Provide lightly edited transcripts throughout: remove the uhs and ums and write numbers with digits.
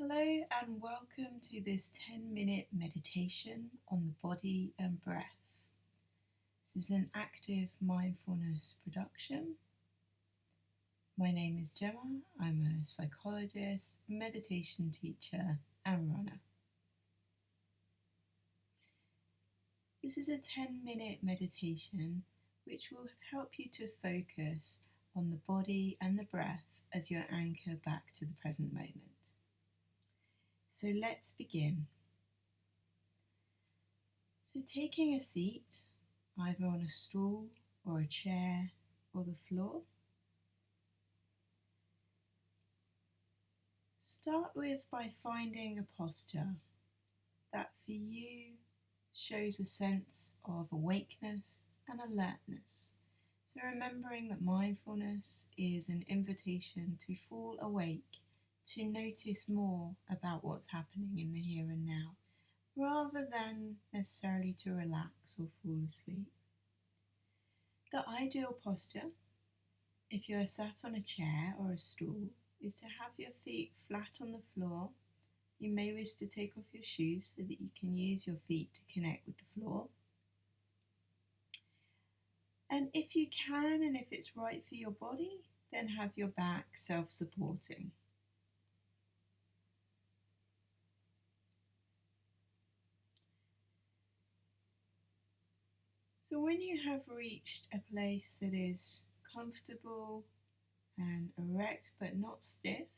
Hello and welcome to this 10-minute meditation on the body and breath. This is an active mindfulness production. My name is Gemma. I'm a psychologist, meditation teacher, and runner. This is a 10-minute meditation which will help you to focus on the body and the breath as your anchor back to the present moment. So let's begin. So taking a seat, either on a stool or a chair or the floor. Start with by finding a posture that for you shows a sense of awakeness and alertness. So remembering that mindfulness is an invitation to fall awake, to notice more about what's happening in the here and now, rather than necessarily to relax or fall asleep. The ideal posture, if you are sat on a chair or a stool, is to have your feet flat on the floor. You may wish to take off your shoes so that you can use your feet to connect with the floor. And if you can, and if it's right for your body, then have your back self-supporting. So when you have reached a place that is comfortable and erect but not stiff,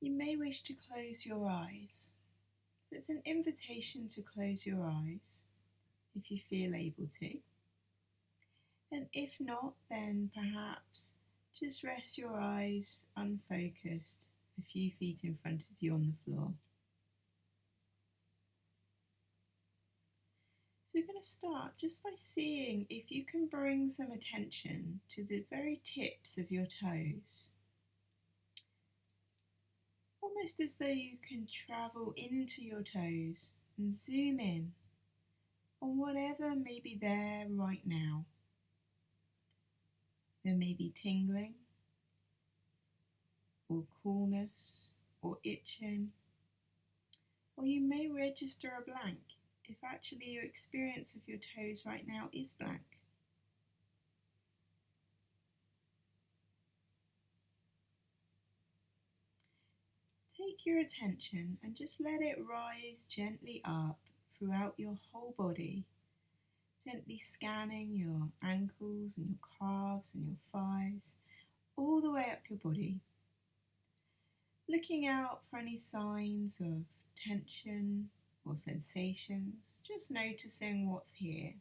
you may wish to close your eyes. So it's an invitation to close your eyes if you feel able to. And if not, then perhaps just rest your eyes unfocused a few feet in front of you on the floor. So we're going to start just by seeing if you can bring some attention to the very tips of your toes. Almost as though you can travel into your toes and zoom in on whatever may be there right now. There may be tingling, or coolness, or itching, or you may register a blank if actually your experience of your toes right now is blank. Take your attention and just let it rise gently up throughout your whole body, gently scanning your ankles and your calves and your thighs, all the way up your body, looking out for any signs of tension or sensations, just noticing what's here.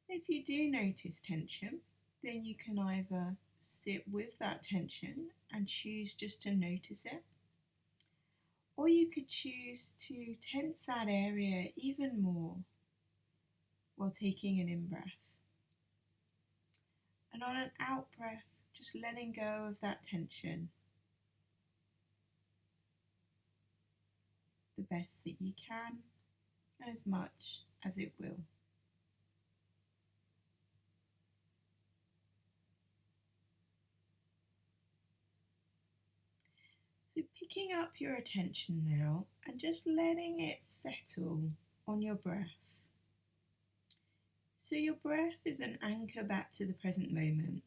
If you do notice tension, then you can either sit with that tension and choose just to notice it, or you could choose to tense that area even more while taking an in-breath. And on an out-breath, just letting go of that tension the best that you can and as much as it will. So picking up your attention now and just letting it settle on your breath. So your breath is an anchor back to the present moment.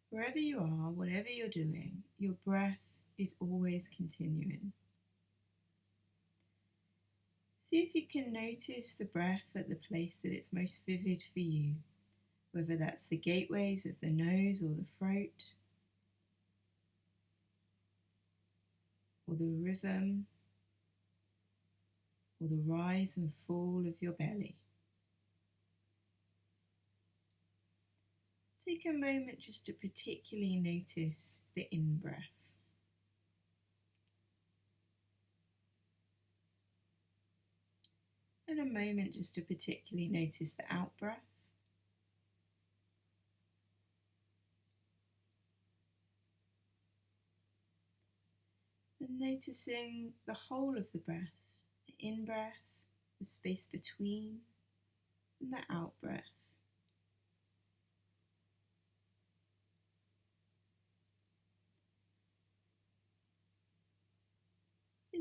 Wherever you are, whatever you're doing, your breath is always continuing. See if you can notice the breath at the place that it's most vivid for you, whether that's the gateways of the nose or the throat, or the rhythm, or the rise and fall of your belly. Take a moment just to particularly notice the in-breath. And a moment just to particularly notice the out-breath. And noticing the whole of the breath, the in-breath, the space between, and the out-breath.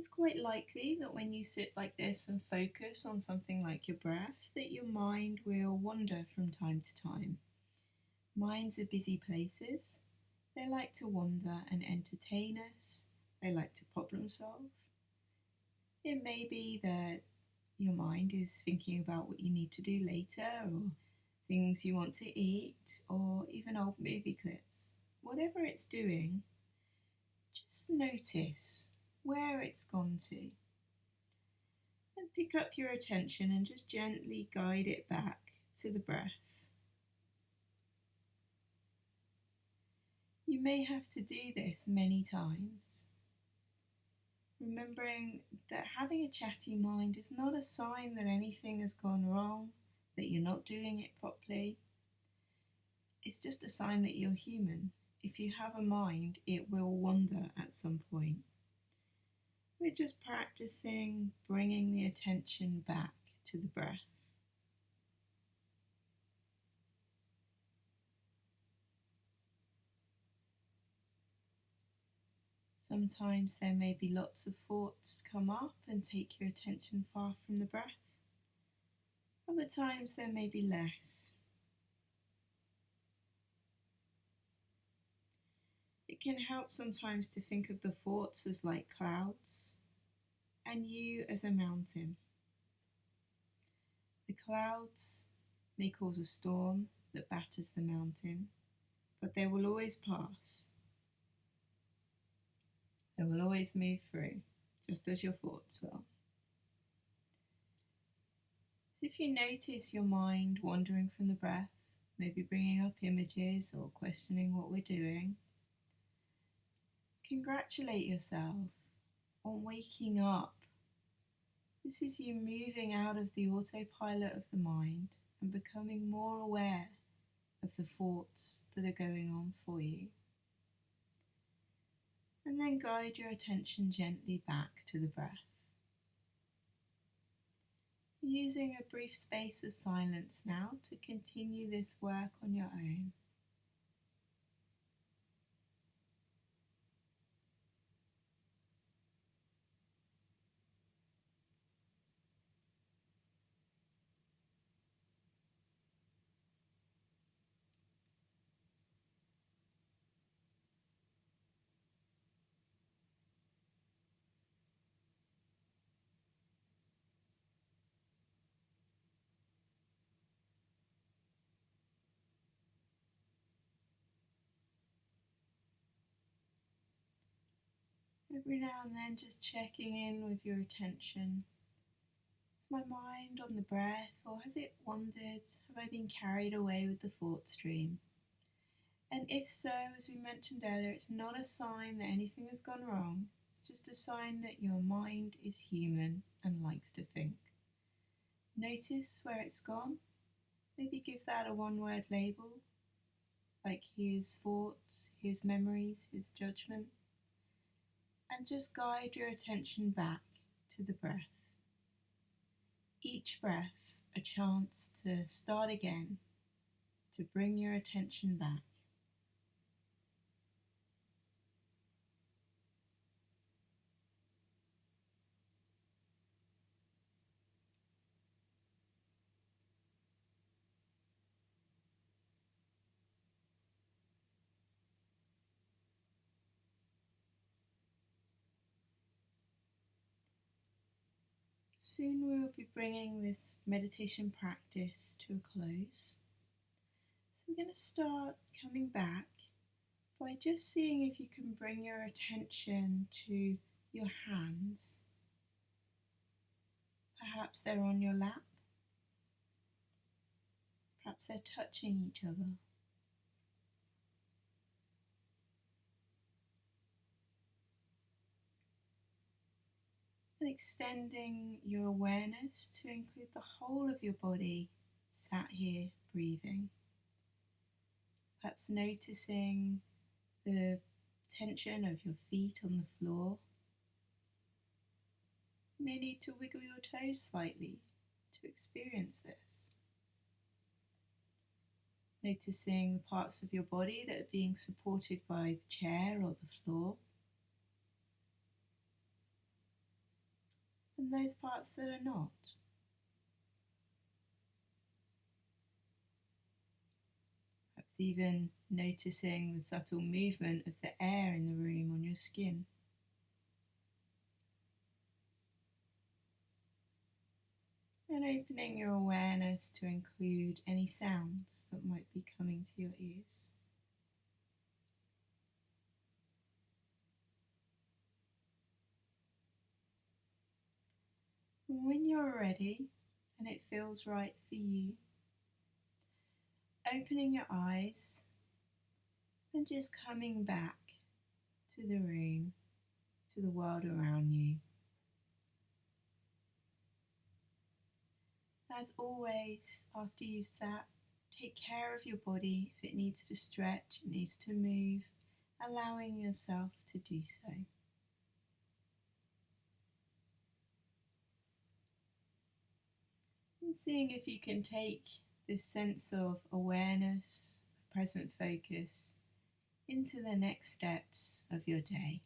It's quite likely that when you sit like this and focus on something like your breath, that your mind will wander from time to time. Minds are busy places. They like to wander and entertain us. They like to problem solve. It may be that your mind is thinking about what you need to do later, or things you want to eat, or even old movie clips. Whatever it's doing, just notice where it's gone to. And pick up your attention and just gently guide it back to the breath. You may have to do this many times. Remembering that having a chatty mind is not a sign that anything has gone wrong, that you're not doing it properly. It's just a sign that you're human. If you have a mind, it will wander at some point. We're just practicing bringing the attention back to the breath. Sometimes there may be lots of thoughts come up and take your attention far from the breath. Other times there may be less. It can help sometimes to think of the thoughts as like clouds and you as a mountain. The clouds may cause a storm that batters the mountain, but they will always pass. They will always move through, just as your thoughts will. If you notice your mind wandering from the breath, maybe bringing up images or questioning what we're doing, congratulate yourself on waking up. This is you moving out of the autopilot of the mind and becoming more aware of the thoughts that are going on for you. And then guide your attention gently back to the breath. Using a brief space of silence now to continue this work on your own. Every now and then just checking in with your attention. Is my mind on the breath, or has it wandered? Have I been carried away with the thought stream? And if so, as we mentioned earlier, it's not a sign that anything has gone wrong. It's just a sign that your mind is human and likes to think. Notice where it's gone. Maybe give that a one-word label, like his thoughts, his memories, his judgment. And just guide your attention back to the breath. Each breath a chance to start again, to bring your attention back. Soon we will be bringing this meditation practice to a close. So we're going to start coming back by just seeing if you can bring your attention to your hands. Perhaps they're on your lap. Perhaps they're touching each other. And extending your awareness to include the whole of your body sat here breathing. Perhaps noticing the tension of your feet on the floor. You may need to wiggle your toes slightly to experience this. Noticing the parts of your body that are being supported by the chair or the floor. and those parts that are not. Perhaps even noticing the subtle movement of the air in the room on your skin. And opening your awareness to include any sounds that might be coming to your ears. And when you're ready and it feels right for you, opening your eyes and just coming back to the room, to the world around you. As always, after you've sat, take care of your body. If it needs to stretch, it needs to move, allowing yourself to do so. And seeing if you can take this sense of awareness, of present focus, into the next steps of your day.